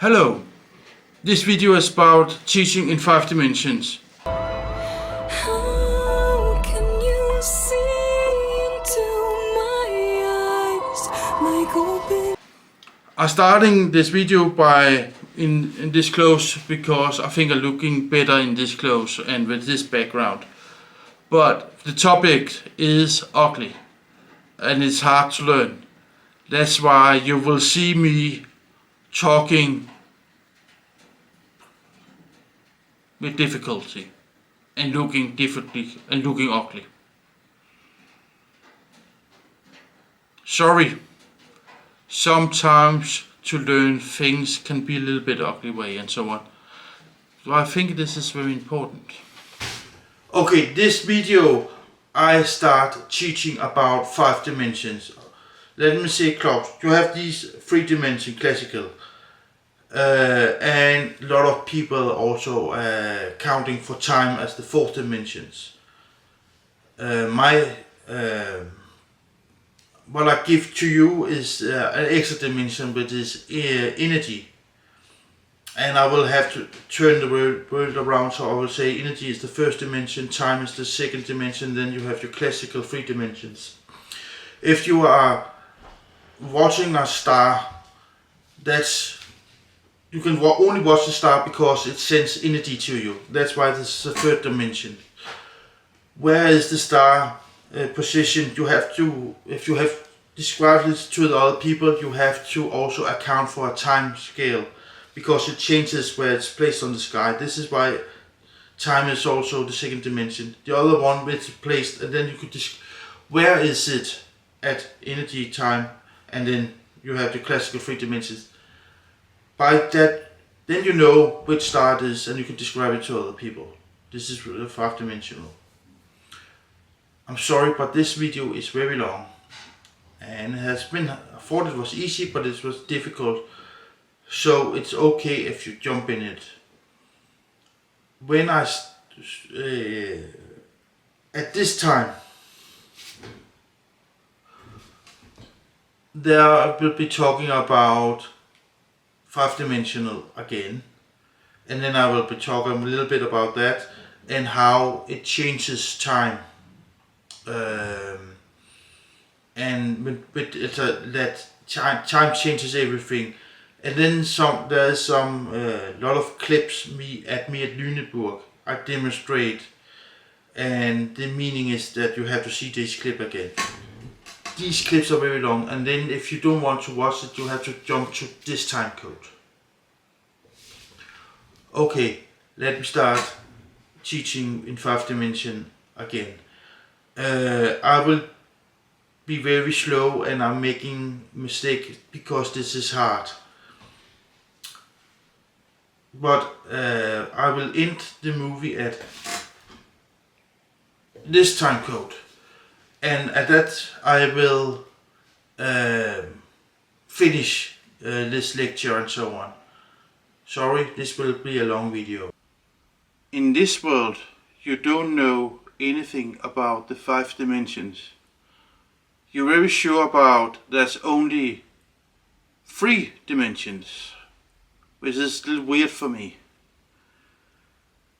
Hello, this video is about teaching in 5 dimensions. How can you see into my eyes like open? I'm starting this video by in this clothes because I think I'm looking better in this clothes and with this background. But the topic is ugly and it's hard to learn. That's why you will see me talking with difficulty and looking differently and looking ugly. Sorry, sometimes to learn things can be a little bit ugly way and so on. So I think this is very important. Okay, this video I start teaching about 5 dimensions. Let me say, Klaus, you have these 3 dimension classical. And a lot of people also counting for time as the 4th dimensions. What I give to you is an extra dimension, which is energy. And I will have to turn the word around, so I will say energy is the 1st dimension, time is the 2nd dimension, then you have your classical 3 dimensions. If you are watching a star, you can only watch the star because it sends energy to you. That's why this is a 3rd dimension. Where is the star positioned? You have to, if you have described it to the other people, you have to also account for a time scale because it changes where it's placed on the sky. This is why time is also the 2nd dimension. The other one which is placed, and then you could where is it at energy, time, and then you have the classical 3 dimensions. By that, then you know which star it is and you can describe it to other people. This is 5 dimensional. I'm sorry, but this video is very long and has been, I thought it was easy, but it was difficult. So it's okay if you jump in it. When at this time, there will be talking about 5 dimensional again, and then I will be talking a little bit about that and how it changes time, and with that time changes everything. And then there's some lot of clips at Lüneburg I demonstrate, and the meaning is that you have to see this clip again. These clips are very long, and then if you don't want to watch it, you have to jump to this time code. Okay, let me start teaching in 5 dimension again. I will be very slow and I'm making mistakes because this is hard. But I will end the movie at this time code. And at that I will finish this lecture and so on. Sorry, this will be a long video. In this world you don't know anything about the 5 dimensions. You're very sure about there's only 3 dimensions, which is a little weird for me.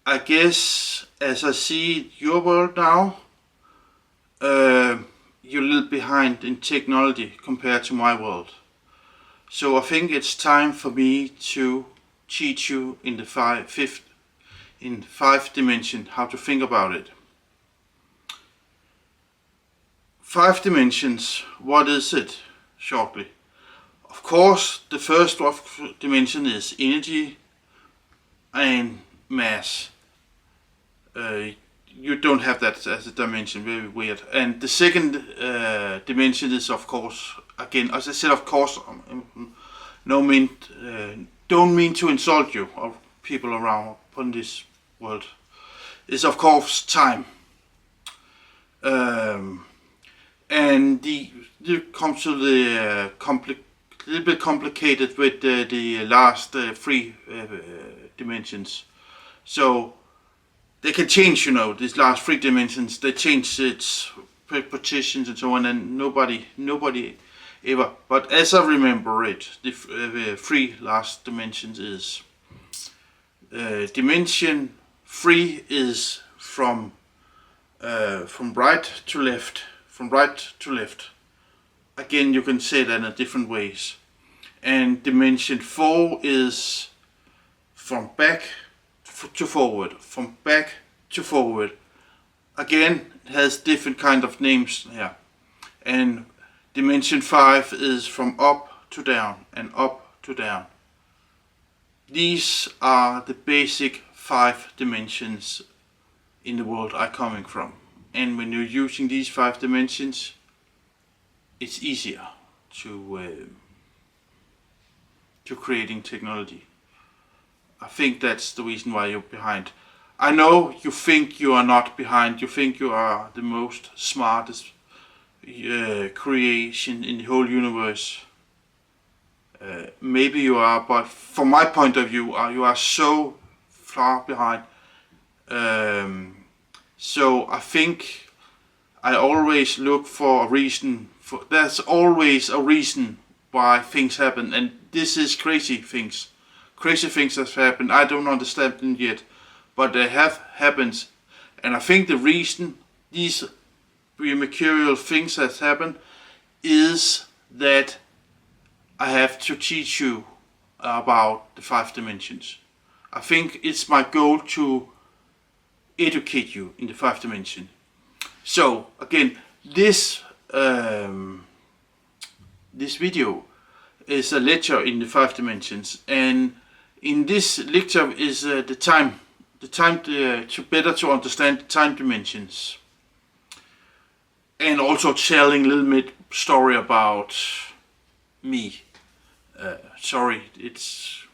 I guess as I see your world now, you're a little behind in technology compared to my world. So I think it's time for me to teach you in the 5 dimension how to think about it. 5 dimensions, what is it shortly? Of course, the first dimension is energy and mass. You don't have that as a dimension, very weird. And the 2nd dimension is, of course, again, as I said, of course, don't mean to insult you or people around upon this world. Is of course time. And it comes to the little bit complicated with the last 3 dimensions. So they can change, you know, these last 3 dimensions. They change its positions and so on, and nobody ever. But as I remember it, the three last dimensions is dimension 3 is from right to left, from right to left. Again, you can say that in different ways. And dimension 4 is from back to forward, from back to forward. Again, it has different kind of names here. And dimension 5 is from up to down and up to down. These are the basic 5 dimensions in the world I'm coming from. And when you're using these 5 dimensions, it's easier to creating technology. I think that's the reason why you're behind. I know you think you are not behind. You think you are the most smartest creation in the whole universe. Maybe you are, but from my point of view, you are so far behind. So I think I always look for a reason. There's always a reason why things happen, and this is crazy things. Crazy things that happen. I don't understand them yet, but they have happened, and I think the reason these material things that happen is that I have to teach you about the 5 dimensions. I think it's my goal to educate you in the 5 dimension. So again, this video is a lecture in the 5 dimensions, and in this lecture is the time to better to understand the time dimensions, and also telling a little bit story about me. Sorry, it's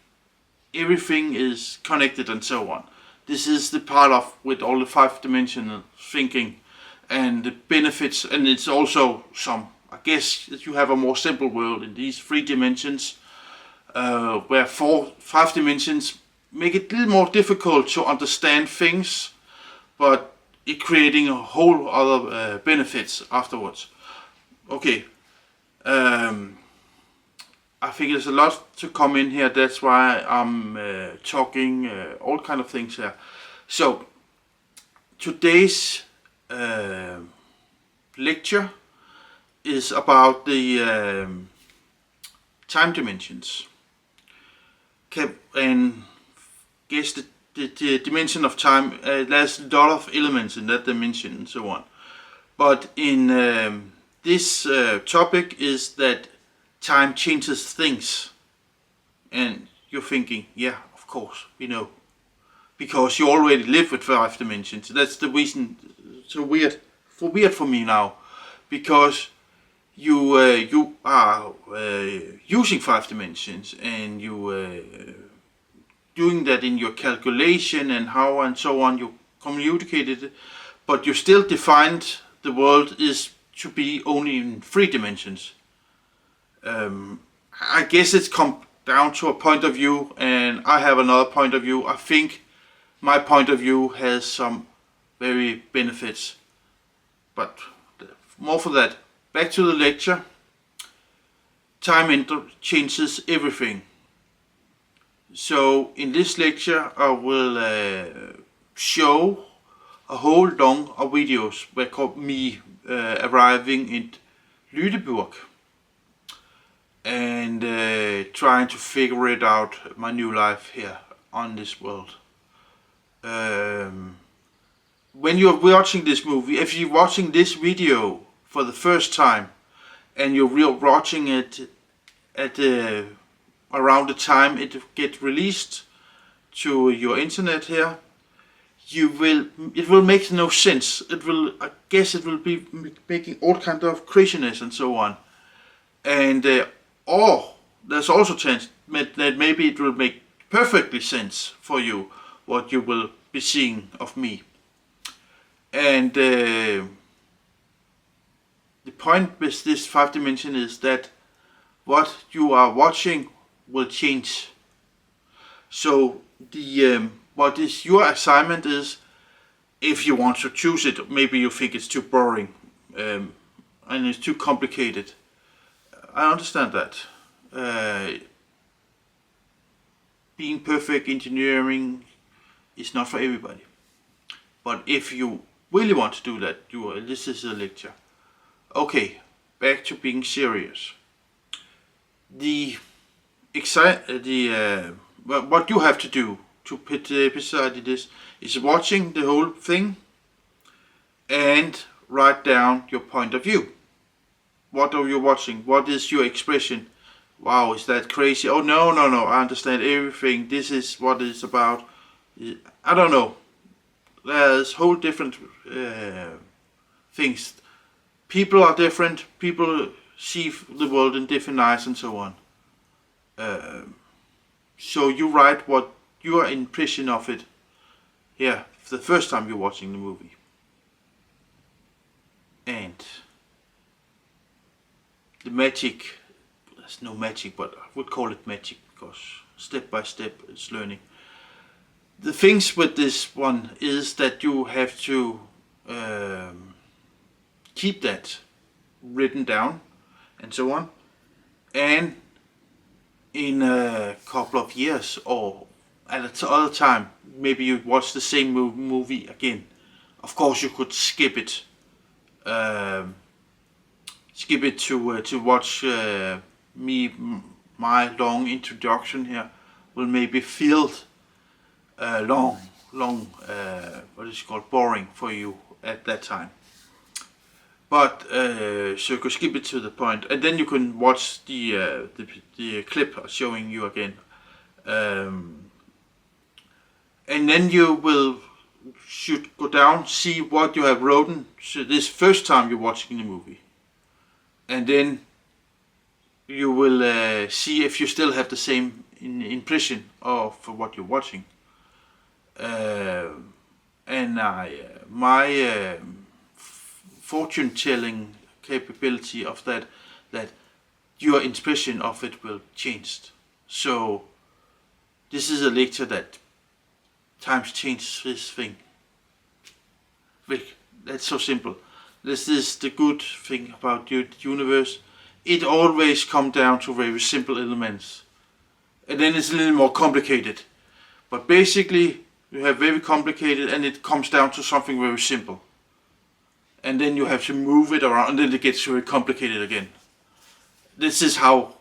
everything is connected and so on. This is the part of with all the 5 dimensional thinking and the benefits, and it's also some, I guess that you have a more simple world in these 3 dimensions, where 5 dimensions make it a little more difficult to understand things, but it creating a whole other benefits afterwards. Okay, I think there's a lot to come in here. That's why I'm talking all kind of things here. So today's lecture is about the time dimensions. And guess the dimension of time, there's a lot of elements in that dimension and so on. But in this topic is that time changes things. And you're thinking, yeah, of course, we know. Because you already live with 5 dimensions. That's the reason it's so weird for me now. Because you are using 5 dimensions, and you doing that in your calculation and how and so on, you communicated it, but you still defined the world is to be only in 3 dimensions. I guess it's come down to a point of view, and I have another point of view. I think my point of view has some very benefits, but more for that. Back to the lecture. Time changes everything. So in this lecture I will show a whole long of videos where me arriving in Lüneburg and trying to figure it out, my new life here on this world. When you're watching this movie, if you're watching this video for the first time and you're watching it at around the time it gets released to your internet here, it will make no sense. I guess it will be making all kind of craziness and so on. And or there's also chance that maybe it will make perfectly sense for you what you will be seeing of me. And the point with this 5 dimension is that what you are watching will change. So the what is your assignment is, if you want to choose it, maybe you think it's too boring and it's too complicated. I understand that. Being perfect engineering is not for everybody. But if you really want to do that, this is a lecture. Okay, back to being serious. What you have to do to put beside this is watching the whole thing and write down your point of view. What are you watching? What is your expression? Wow, is that crazy? Oh no, I understand everything. This is what it's about. I don't know. There's whole different things. People are different. People see the world in different eyes and so on. So you write what your impression of it here the first time you're watching the movie. And the magic, there's no magic, but I would call it magic because step by step it's learning. The things with this one is that you have to keep that written down and so on, and in a couple of years or at another time maybe you watch the same movie again. Of course you could skip it to watch my long introduction here will maybe feel long what is it called, boring for you at that time. But so you could skip it to the point, and then you can watch the clip showing you again, and then you should go down, see what you have written so this first time you're watching the movie, and then you will see if you still have the same impression of what you're watching. And my fortune telling capability of that your impression of it will change. So this is a lecture that times change this thing. That's so simple. This is the good thing about the universe. It always comes down to very simple elements, and then it's a little more complicated, but basically you have very complicated and it comes down to something very simple. And then you have to move it around, and then it gets very complicated again. This is how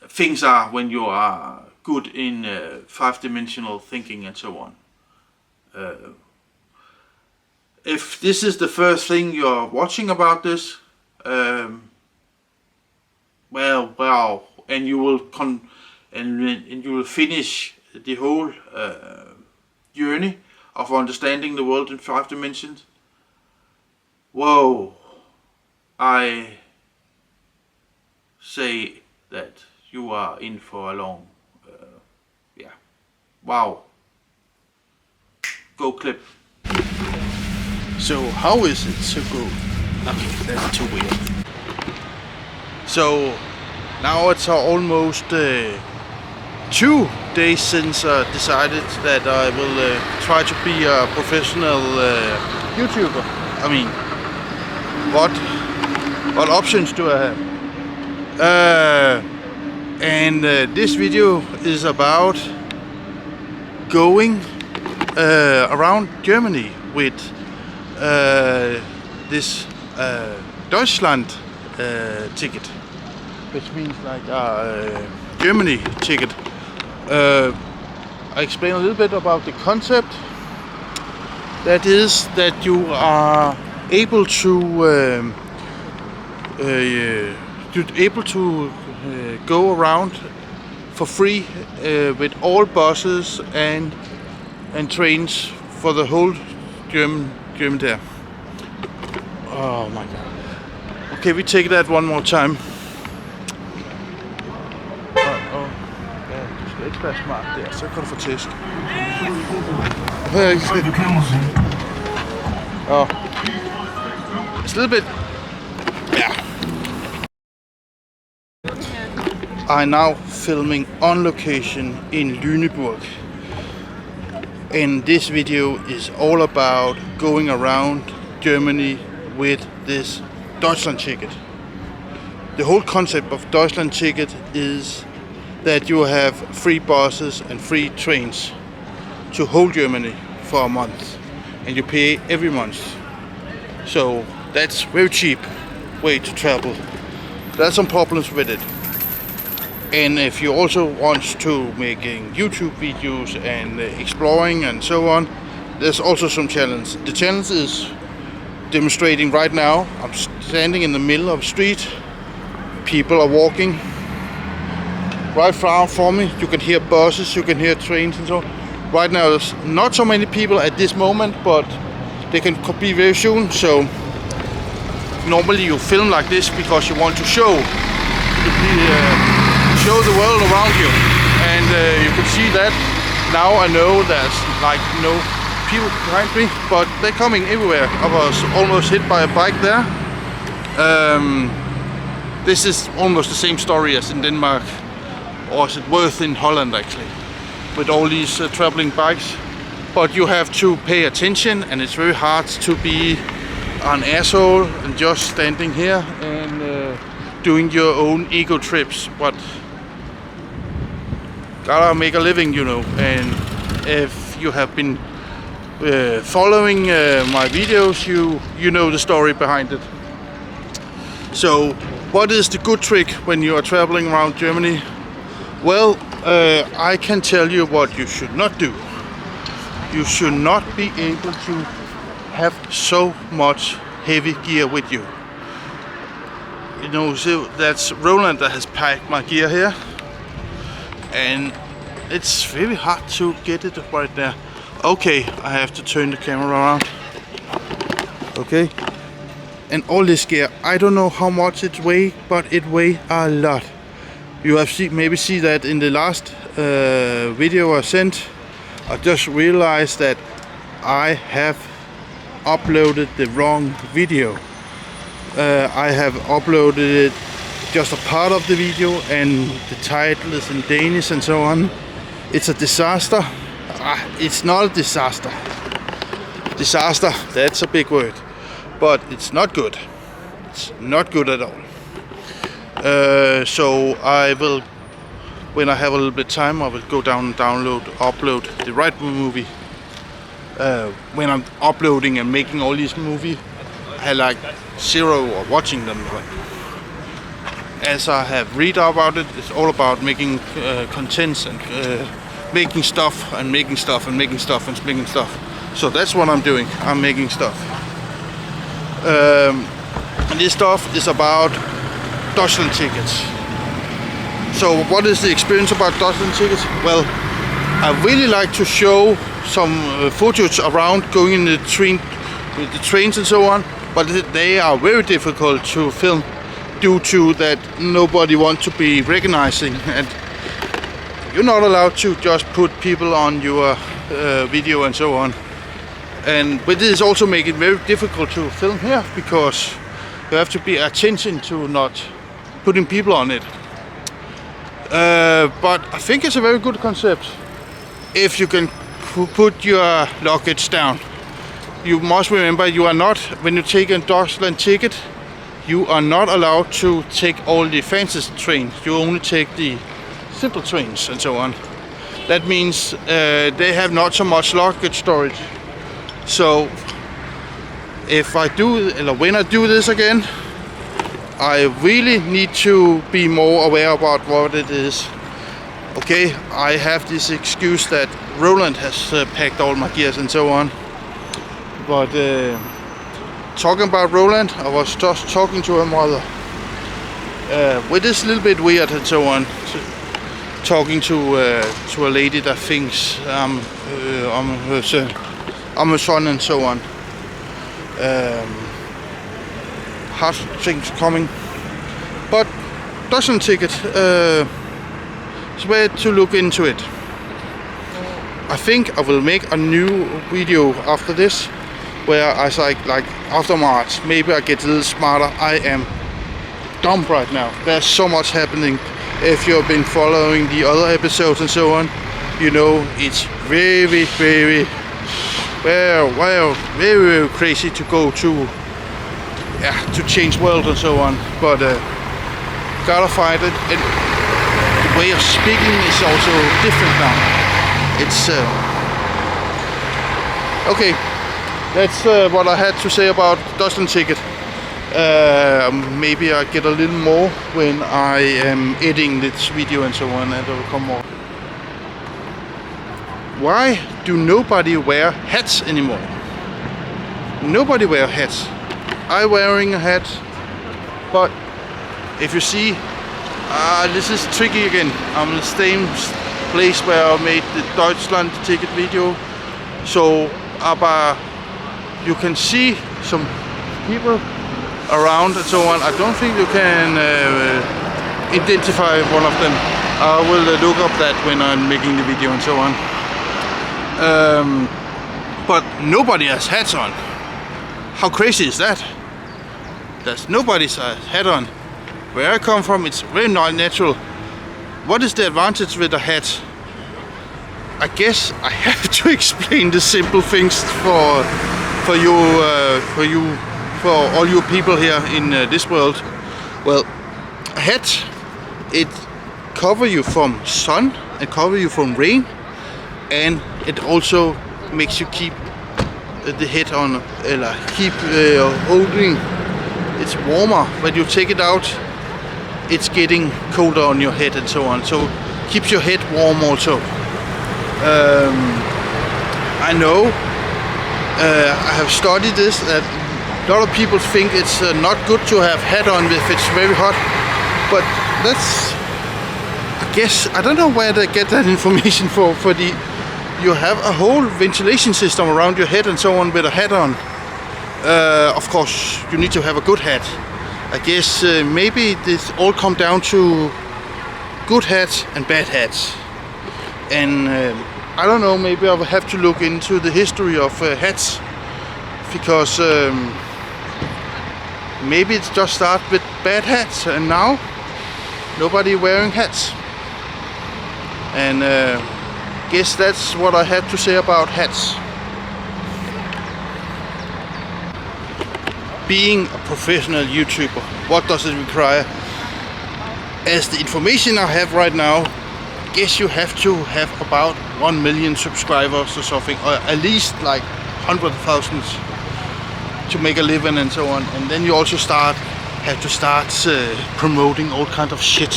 things are when you are good in five-dimensional thinking and so on. If this is the first thing you're watching about this, well, and you will and you will finish the whole journey of understanding the world in 5 dimensions. Whoa, I say that you are in for a long, wow. Go clip. So how is it to go? Okay, that's too weird. So now it's almost 2 days since I decided that I will try to be a professional YouTuber. I mean, what options do I have? And this video is about going around Germany with this Deutschland ticket, which means like a Germany ticket. I explain a little bit about the concept. That is that you are able to go around for free with all buses and trains for the whole German there. Oh my god. Okay, we take that one more time. Ja, du skal ikke være smart der, så kan du få tæsk. Oh, it's a little bit. Yeah. I'm now filming on location in Lüneburg, and this video is all about going around Germany with this Deutschland ticket. the whole concept of Deutschland ticket is that you have free buses and free trains to whole Germany for a month, and you pay every month. So that's very cheap way to travel. There's some problems with it. And if you also want to making YouTube videos and exploring and so on, there's also some challenge. The challenge is demonstrating right now. I'm standing in the middle of the street. People are walking right far from me. You can hear buses, you can hear trains and so on. Right now there's not so many people at this moment, but they can be very soon. So normally you film like this because you want to show the world around you, and you can see that now. I know there's like no people behind me, but they're coming everywhere. I was almost hit by a bike there. This is almost the same story as in Denmark, or is it worse in Holland actually, with all these traveling bikes. But you have to pay attention, and it's very hard to be an asshole and just standing here and doing your own ego trips. But gotta make a living, you know. And if you have been following my videos, you know the story behind it. So what is the good trick when you are traveling around Germany? Well, I can tell you what you should not do. You should not be able to have so much heavy gear with you. You know, so that's Roland that has packed my gear here, and it's very hard to get it right there. Okay, I have to turn the camera around. Okay, and all this gear, I don't know how much it weighs, but it weighs a lot. You have maybe see that in the last video I sent. I just realized that I have uploaded the wrong video. I have uploaded it just a part of the video, and the title is in Danish and so on. It's a disaster. It's not a disaster. Disaster, that's a big word, but it's not good. It's not good at all. So I will, when I have a little bit time, I will go down and upload the right movie. When I'm uploading and making all these movies, I like zero or watching them. As I have read about it, it's all about making contents and making stuff and making stuff and making stuff and making stuff. So that's what I'm doing. I'm making stuff. And this stuff is about Deutschland tickets. So what is the experience about Deutschland tickets? Well, I really like to show some footage around going in the train, with the trains and so on, but they are very difficult to film due to that nobody wants to be recognizing, and you're not allowed to just put people on your video and so on. But this also makes it very difficult to film here because you have to be attention to not putting people on it. But I think it's a very good concept if you can put your luggage down. You must remember, you are not, when you take a Deutschland ticket, you are not allowed to take all the fancy trains. You only take the simple trains and so on. That means they have not so much luggage storage. So if I do, or when I do this again, I really need to be more aware about what it is. Okay, I have this excuse that Roland has packed all my gears and so on. But talking about Roland, I was just talking to her mother. It is a little bit weird and so on. Talking to a lady that thinks I'm her son and so on. Hard things coming. But Deutschland ticket, it's way to look into it. I think I will make a new video after this, where I like after March, maybe I get a little smarter. I am dumb right now. There's so much happening. If you've been following the other episodes and so on, you know it's very, very, very crazy to go to, to change world and so on. But gotta find it. And the way of speaking is also different now. It's okay. That's what I had to say about Deutschland ticket. Maybe I get a little more when I am editing this video and so on, and there will come more. Why do nobody wear hats anymore? Nobody wear hats. I'm wearing a hat, but if you see, this is tricky again. I'm in the same place where I made the Deutschland ticket video. So, you can see some people around and so on. I don't think you can identify one of them. I will look up that when I'm making the video and so on. But nobody has hats on. How crazy is that? There's nobody's hat on. Where I come from, it's very not natural. What is the advantage with a hat? I guess I have to explain the simple things for all you people here in this world. Well, a hat, it covers you from sun, it covers you from rain, and it also makes you keep the head on, keep holding. It's warmer when you take it out. It's getting colder on your head and so on. So keeps your head warm also. I know. I have studied this. That a lot of people think it's not good to have hat on if it's very hot. But that's, I guess, I don't know where they get that information for the. You have a whole ventilation system around your head and so on with a hat on. Of course, you need to have a good hat. I guess maybe this all come down to good hats and bad hats. And I don't know, maybe I will have to look into the history of hats. Because maybe it's just start with bad hats and now nobody wearing hats. And guess that's what I had to say about hats. Being a professional YouTuber, what does it require? As the information I have right now, guess you have to have about 1 million subscribers or something, or at least like 100,000 to make a living and so on. And then you also have to start promoting all kind of shit.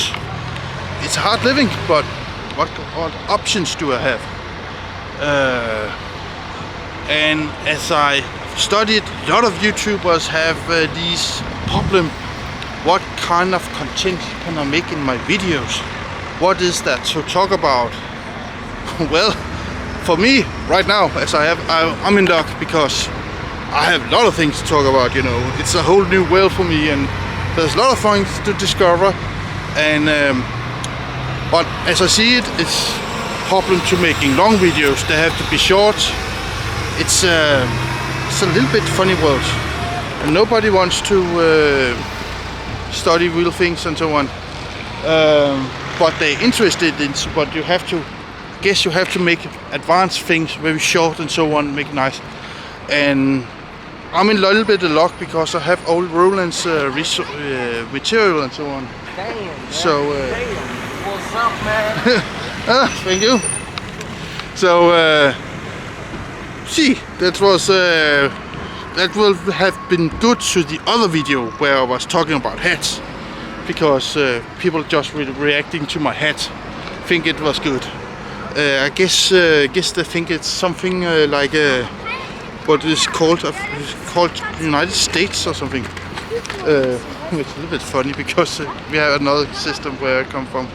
It's hard living, but what options do I have? And as I studied, a lot of YouTubers have these problem. What kind of content can I make in my videos? What is that to talk about? Well, for me right now, as I'm in luck because I have a lot of things to talk about. You know, it's a whole new world for me, and there's a lot of things to discover. And but as I see it, it's a problem to making long videos. They have to be short. It's a little bit funny world, and nobody wants to study real things and so on. But they're interested in. But you have to, guess you have to make advanced things very short and so on, make nice. And I'm in a little bit of luck because I have old Roland's material and so on. Damn, so what's up, man? Thank you. So see, that will have been good to the other video where I was talking about hats, because people just reacting to my hat think it was good. I guess they think it's something like what is called United States or something. It's a little bit funny because we have another system where I come from.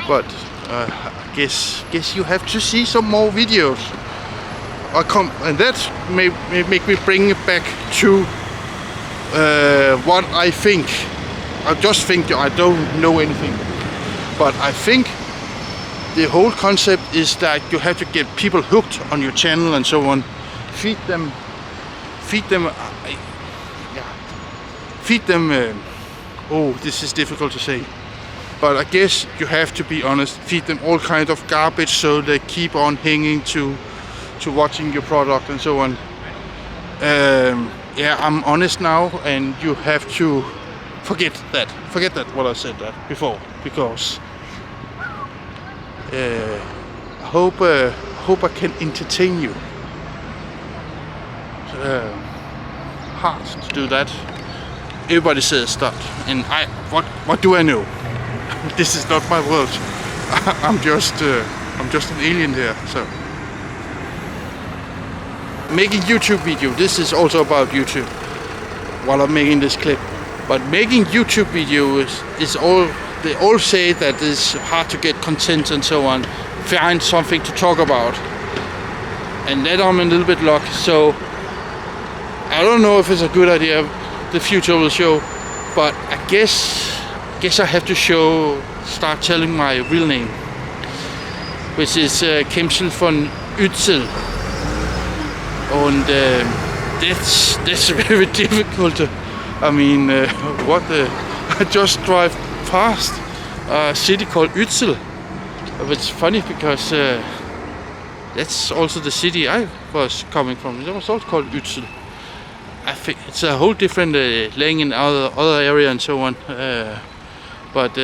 But I guess you have to see some more videos. And that may make me bring it back to what I think. I just think I don't know anything, but I think the whole concept is that you have to get people hooked on your channel and so on. Feed them. Oh, this is difficult to say, but I guess you have to be honest. Feed them all kinds of garbage so they keep on hanging to watching your product and so on. Yeah, I'm honest now, and you have to forget that. Forget that what I said that before, because I hope I can entertain you. Hard to do that. Everybody says that, and what do I know? This is not my world. I'm just an alien here. So making YouTube video. This is also about YouTube. While I'm making this clip, but making YouTube video is all. They all say that it's hard to get content and so on. Find something to talk about, and then I'm a little bit lucky. So I don't know if it's a good idea. The future will show, but I guess I have to start telling my real name, which is Kemsyl Von Uelzen, and that's very difficult. I mean, I just drive past a city called Uelzen. It's funny because that's also the city I was coming from. It was also called Uelzen. I think it's a whole different laying in other area and so on. But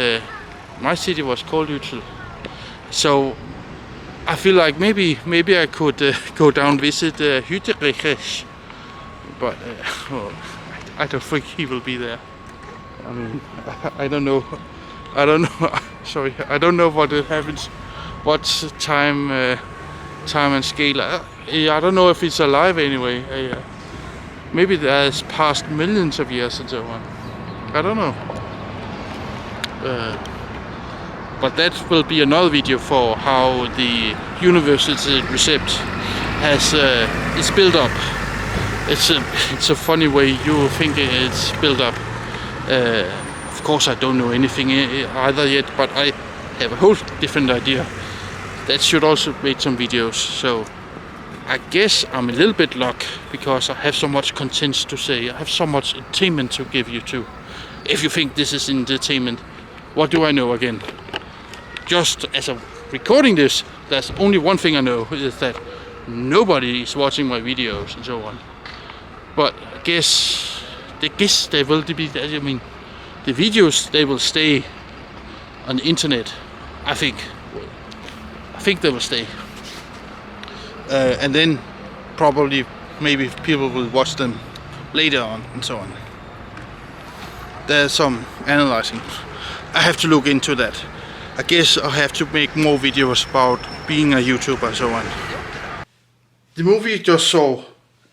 my city was called Uelzen. So I feel like maybe I could go down visit Lüneburg, but I don't think he will be there. I mean, I don't know. Sorry, I don't know what happens. What's time and scale? I don't know if it's alive anyway. Maybe there's past millions of years and so on. I don't know. But that will be another video for how the university recept is built up. It's a funny way you think it's built up. Of course, I don't know anything either yet, but I have a whole different idea. That should also make some videos. So I guess I'm a little bit lucky because I have so much content to say. I have so much entertainment to give you too. If you think this is entertainment, what do I know again? Just as I'm recording this, there's only one thing I know, is that nobody is watching my videos and so on. But I guess they will be. I mean, the videos, they will stay on the internet. I think they will stay. And then probably maybe people will watch them later on and so on. There's some analyzing. I have to look into that. I guess I have to make more videos about being a YouTuber and so on. The movie you just saw,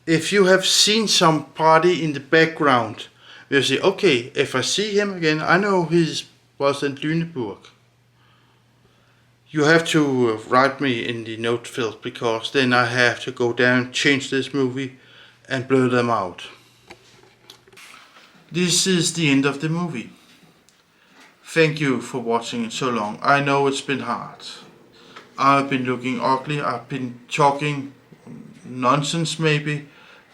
if you have seen somebody in the background, you'll say, okay, if I see him again, I know he was in Lüneburg. You have to write me in the note field, because then I have to go down, change this movie and blur them out. This is the end of the movie. Thank you for watching it so long. I know it's been hard. I've been looking ugly, I've been talking nonsense maybe,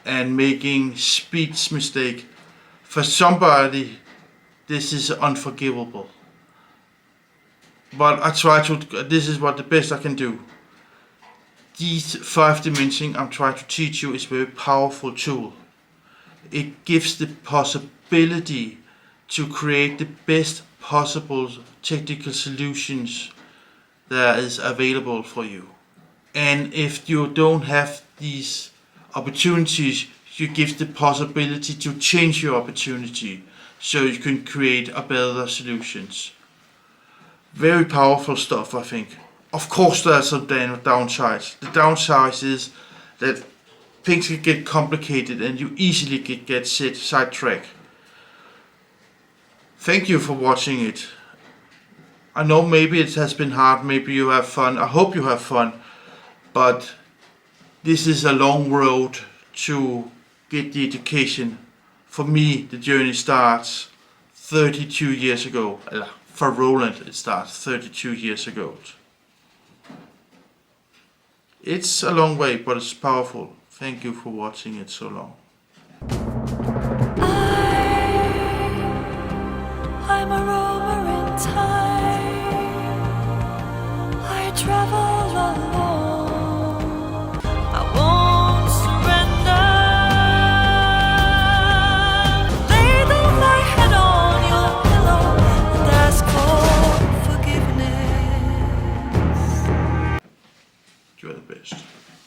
and making speech mistake. For somebody, this is unforgivable. But I try to, this is what the best I can do. These 5 dimensions I'm trying to teach you is a very powerful tool. It gives the possibility to create the best possible technical solutions that is available for you. And if you don't have these opportunities, you give the possibility to change your opportunity so you can create a better solutions. Very powerful stuff, I think. Of course there's some downsides. The downside is that things can get complicated and you easily get sidetracked. Thank you for watching it. I know maybe it has been hard, maybe you have fun. I hope you have fun. But this is a long road to get the education. For me, the journey starts 32 years ago. For Roland, it starts 32 years ago. It's a long way, but it's powerful. Thank you for watching it so long. I'm a rover in time. I travel alone. I won't surrender. Lay down my head on your You are the best.